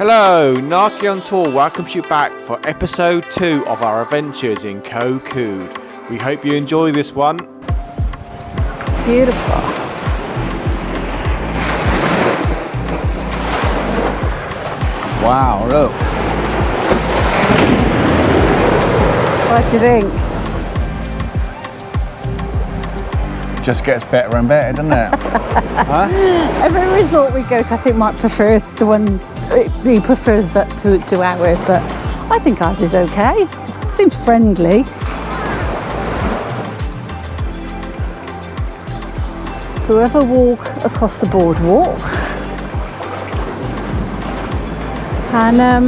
Hello, Naki on Tour welcomes you back for episode 2 of our adventures in Koh Kood. We hope you enjoy this one. Beautiful. Wow, look. What do you think? Just gets better and better, doesn't it? Huh? Every resort we go to, I think Mike prefers the one, he prefers that to ours, but I think ours is okay. It seems friendly. Whoever walk across the boardwalk. And I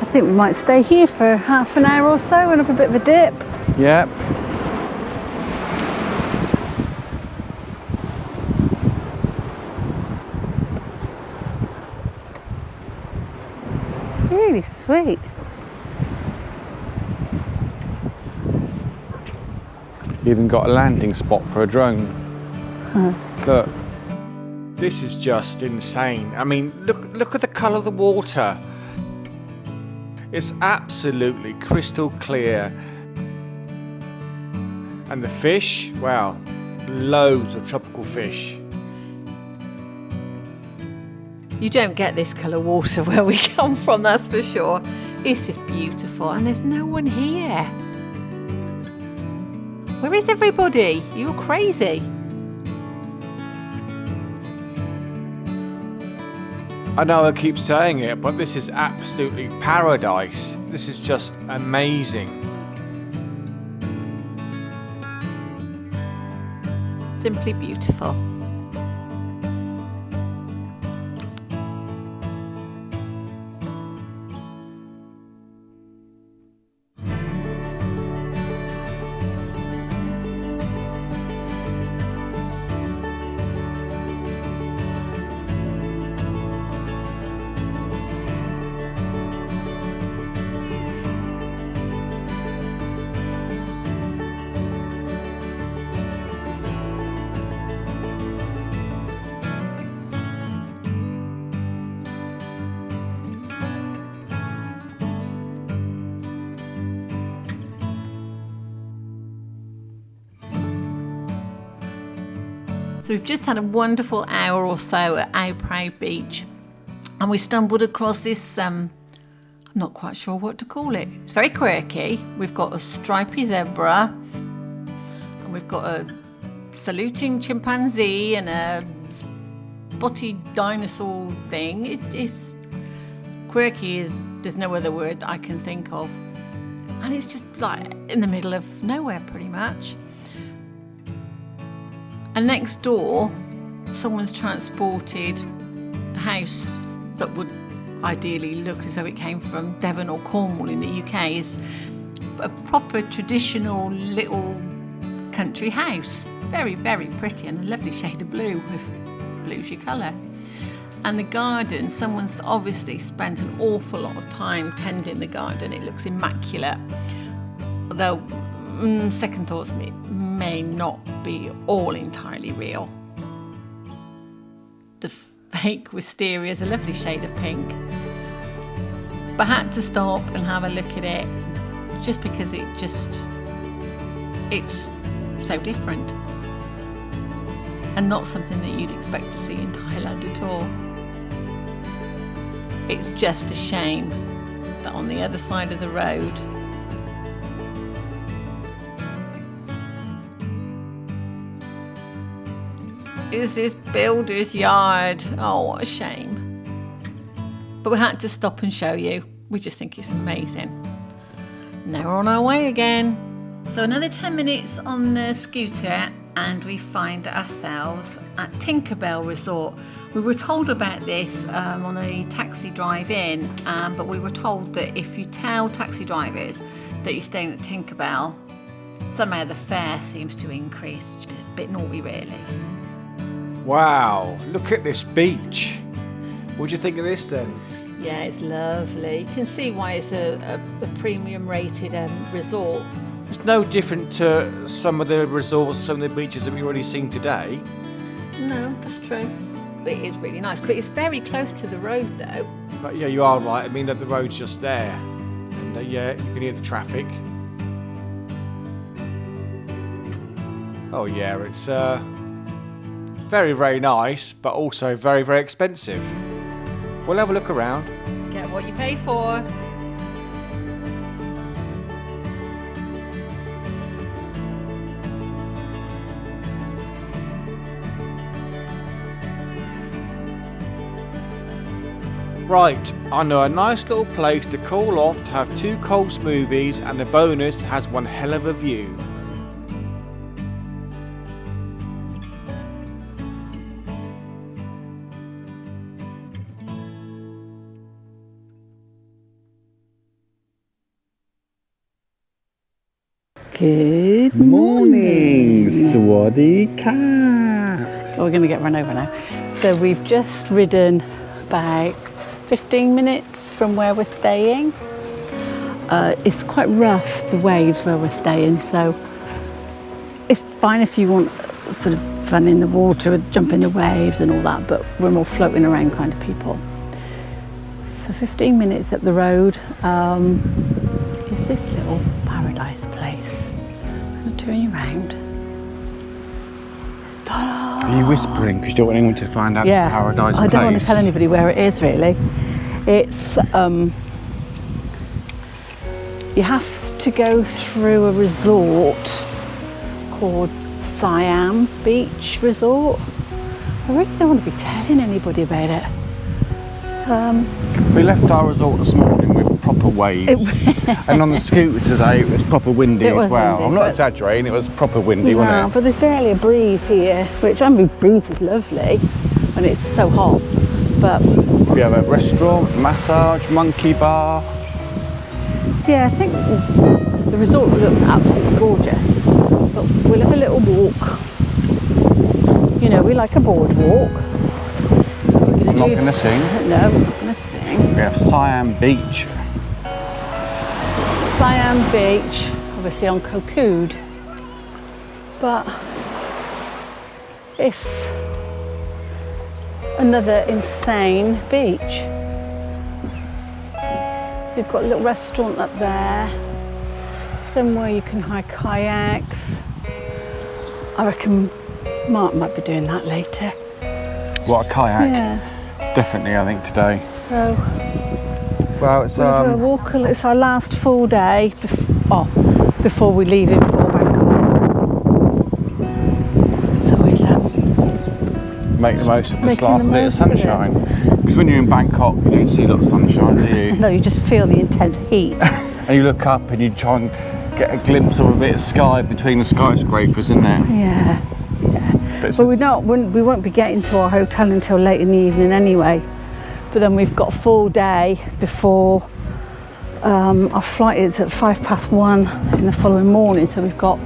think we might stay here for half an hour or so and have a bit of a dip. Yep. Really sweet. Even got a landing spot for a drone. Look. This is just insane. I mean, look at the colour of the water. It's absolutely crystal clear. And the fish, wow, loads of tropical fish. You don't get this colour water where we come from, that's for sure. It's just beautiful and there's no one here. Where is everybody? You're crazy. I know I keep saying it, but this is absolutely paradise. This is just amazing. Simply beautiful. So we've just had a wonderful hour or so at Ao Proud Beach and we stumbled across this, I'm not quite sure what to call it. It's very quirky. We've got a stripy zebra and we've got a saluting chimpanzee and a spotty dinosaur thing. It's quirky, there's no other word that I can think of. And it's just like in the middle of nowhere pretty much. And next door, someone's transported a house that would ideally look as though it came from Devon or Cornwall in the UK. It's a proper traditional little country house. Very, very pretty and a lovely shade of blue, if blue's your colour. And the garden, someone's obviously spent an awful lot of time tending the garden. It looks immaculate. Although, second thoughts may not be all entirely real. The fake wisteria is a lovely shade of pink. But I had to stop and have a look at it just because it's so different. And not something that you'd expect to see in Thailand at all. It's just a shame that on the other side of the road is this builder's yard. Oh, what a shame. But we had to stop and show you. We just think it's amazing. Now we're on our way again. So another 10 minutes on the scooter and we find ourselves at Tinkerbell Resort. We were told about this on a taxi drive in, but we were told that if you tell taxi drivers that you're staying at Tinkerbell, somehow the fare seems to increase. It's a bit naughty, really. Wow, look at this beach. What do you think of this then? Yeah, it's lovely. You can see why it's a premium rated resort. It's no different to some of the resorts, some of the beaches that we've already seen today. No, that's true. it is really nice. But it's very close to the road, though. But yeah, you are right. I mean, the road's just there. And yeah, you can hear the traffic. Oh yeah, it's very, very nice, but also very, very expensive. We'll have a look around. Get what you pay for. Right, I know a nice little place to cool off to have 2 cold smoothies, and the bonus has one hell of a view. Good Morning, Swaddy Cat. We're going to get run over now. So we've just ridden about 15 minutes from where we're staying. It's quite rough, the waves where we're staying, so it's fine if you want sort of fun in the water, jump in the waves and all that, but we're more floating around kind of people. So 15 minutes up the road is this little paradise place. I'm going to turn you around. Are you whispering because you don't want anyone to find out it's paradise place? I don't want to tell anybody where it is really. It's you have to go through a resort called Siam Beach Resort. I really don't want to be telling anybody about it. We left our resort this morning with proper waves, and on the scooter today it was proper windy as well. Windy, I'm not exaggerating, it was proper windy, wasn't it? But there's barely a breeze here, which I mean, breeze is lovely when it's so hot. But we have a restaurant, massage, monkey bar. yeah, I think the resort looks absolutely gorgeous. But we'll have a little walk. You know, we like a boardwalk. I'm not going to sing. No, I'm not going to sing. We have Siam Beach. Siam Beach, obviously on Koh Kood. But it's another insane beach. So you've got a little restaurant up there, somewhere you can hire kayaks. I reckon Mark might be doing that later. What, a kayak? Yeah. Definitely, I think, today. So Well, it's we'll walk. It's our last full day before we leave in for Bangkok. So we'll make the most of this Making last the bit of most of it. sunshine. Because when you're in Bangkok, you don't see a lot of sunshine, do you? no, you just feel the intense heat. And you look up and you try and get a glimpse of a bit of sky between the skyscrapers, isn't there? Yeah. But But we won't be getting to our hotel until late in the evening anyway. But then we've got a full day before our flight is at 1:05 in the following morning. So we've got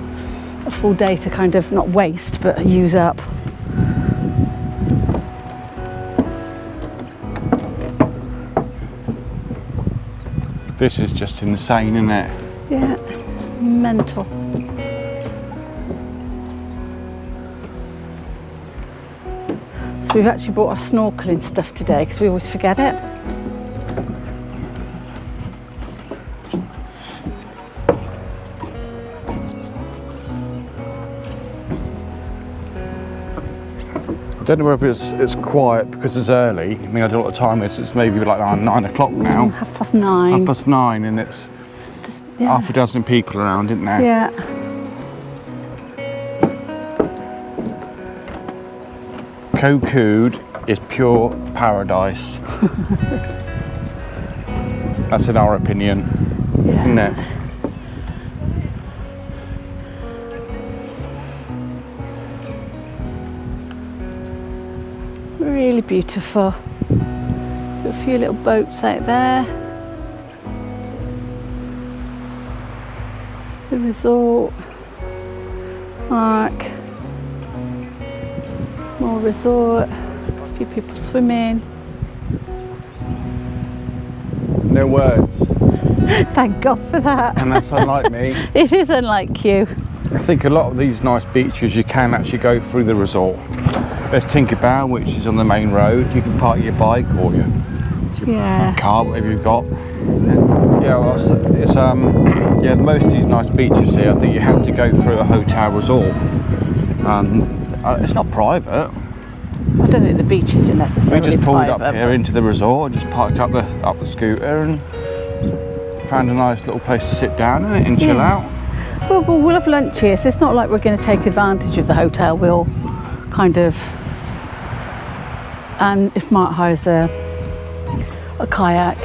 a full day to kind of not waste, but use up. This is just insane, isn't it? Yeah, mental. So we've actually brought our snorkeling stuff today because we always forget it. I don't know whether it's quiet because it's early. I mean, I don't know what the time is. It's maybe like 9 o'clock now. 9:30. 9:30, and it's half a dozen people around, isn't there? Yeah. Koh Kood is pure paradise. That's in our opinion, isn't it? Really beautiful. Got a few little boats out there. The resort. Mark. More resort. A few people swimming. No words. Thank God for that. And that's unlike me. It is unlike you. I think a lot of these nice beaches you can actually go through the resort. There's Tinkerbell, which is on the main road. You can park your bike or your car, whatever you've got. Yeah, well, it's yeah, most of these nice beaches here, I think you have to go through a hotel resort. It's not private. I don't think the beaches are necessarily We just pulled private, up here into the resort, just parked up the scooter and found a nice little place to sit down in it and chill out. Well, we'll have lunch here, so it's not like we're going to take advantage of the hotel. We'll kind of, and if Mark hires a kayak.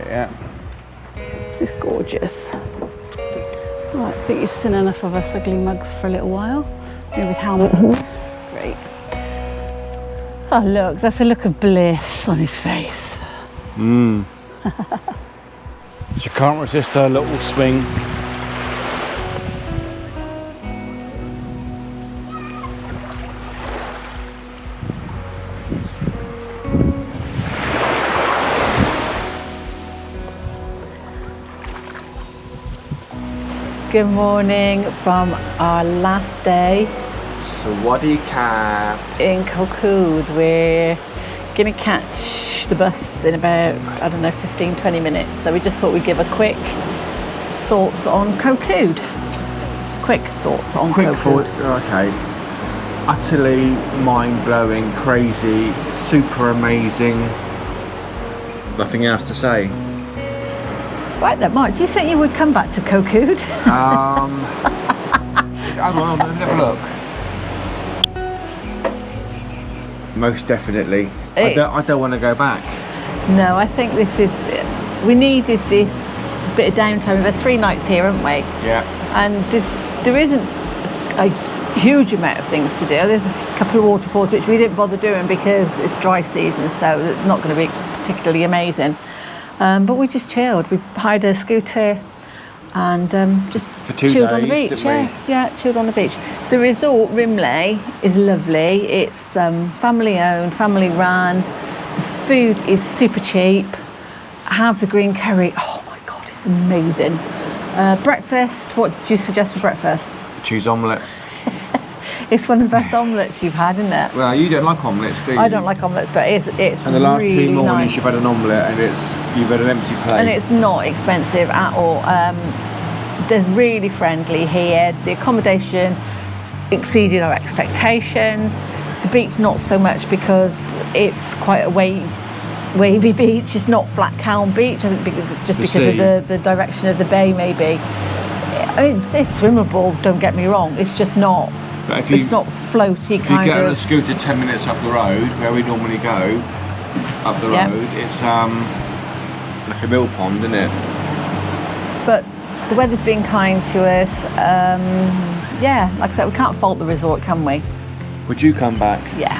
Yeah. It's gorgeous. Well, I think you've seen enough of us ugly mugs for a little while. Maybe with helmet. Great. Oh look, that's a look of bliss on his face. So you can't resist a little swing. Good morning from our last day Sawadee Cap. in Koh Kood. We're going to catch the bus in about, I don't know, 15-20 minutes. So we just thought we'd give a quick thoughts on Koh Kood. Quick thoughts on Koh Kood. Okay. Utterly mind-blowing, crazy, super amazing. Nothing else to say. Right then, Mark, do you think you would come back to Koh Kood? I don't know, have a look. Most definitely. I don't want to go back. No, I think we needed this bit of downtime. We've had 3 nights here, haven't we? Yeah. And there isn't a huge amount of things to do. There's a couple of waterfalls which we didn't bother doing because it's dry season, so it's not going to be particularly amazing. But we just chilled. We hired a scooter and just For 2 chilled on the days, beach. didn't we? Yeah, chilled on the beach. The resort, Rimley, is lovely. It's family owned, family run. The food is super cheap. Have the green curry. Oh my God, it's amazing. Breakfast, what do you suggest for breakfast? Choose omelette. It's one of the best omelettes you've had, isn't it? Well, you don't like omelettes, do you? I don't like omelettes, but it's And the last really 2 mornings nice. you've had an omelette and you've had an empty plate. And it's not expensive at all. They're really friendly here. The accommodation exceeded our expectations. The beach not so much because it's quite a wavy beach. It's not flat calm beach. I think because of the direction of the bay maybe. I mean, it's swimmable, don't get me wrong. It's just not. But It's not floaty if you kind get on a of. scooter 10 minutes up the road, where we normally go, up the Yeah. road, it's like a mill pond, isn't it? But the weather's been kind to us. Yeah, like I said, we can't fault the resort, can we? Would you come back? Yeah.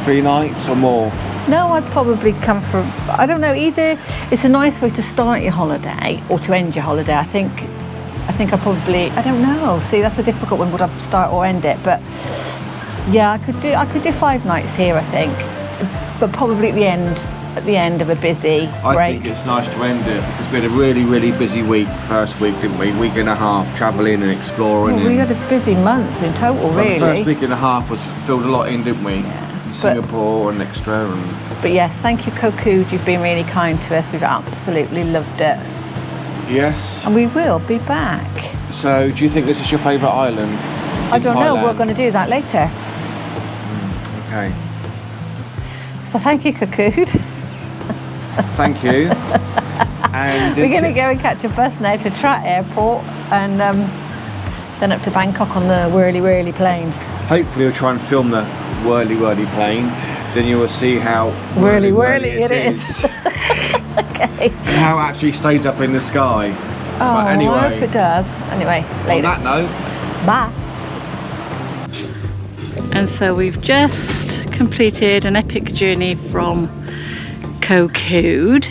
3 nights or more? No, I'd probably come for, I don't know, either it's a nice way to start your holiday or to end your holiday. I think I probably, I don't know. See, that's a difficult one. Would I start or end it? But yeah, I could do 5 nights here, I think. But probably at the end of a busy I break. think it's nice to end it because we had a really, really busy week the first week, didn't we? Week and a half travelling and exploring. Well, we had a busy month in total, Well, really. the first week and a half was filled a lot in, didn't we? Yeah. Singapore and extra. But yes, thank you, Koh Kood. You've been really kind to us. We've absolutely loved it. Yes. And we will be back. So, do you think this is your favourite island? I don't know. Thailand? We're going to do that later. Okay. So thank you, Koh Kood. Thank you. And We're going to go and catch a bus now to Trat Airport and then up to Bangkok on the whirly plane. hopefully we'll try and film the whirly plane. Then you will see how Whirly it is. Okay. And how it actually stays up in the sky. Oh, But anyway, I hope it does. Anyway, later. on that note, Bye. And so we've just completed an epic journey from Koh Kood.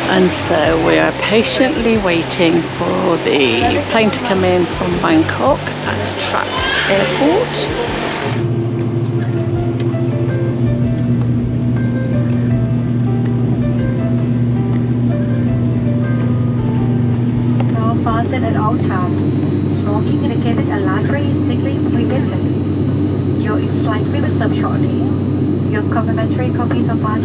And so we are patiently waiting for the plane to come in from Bangkok at Trat Airport. present at all times. Smoking in the cabin and library is strictly prohibited. Your flight will resume shortly. Your complimentary copies of our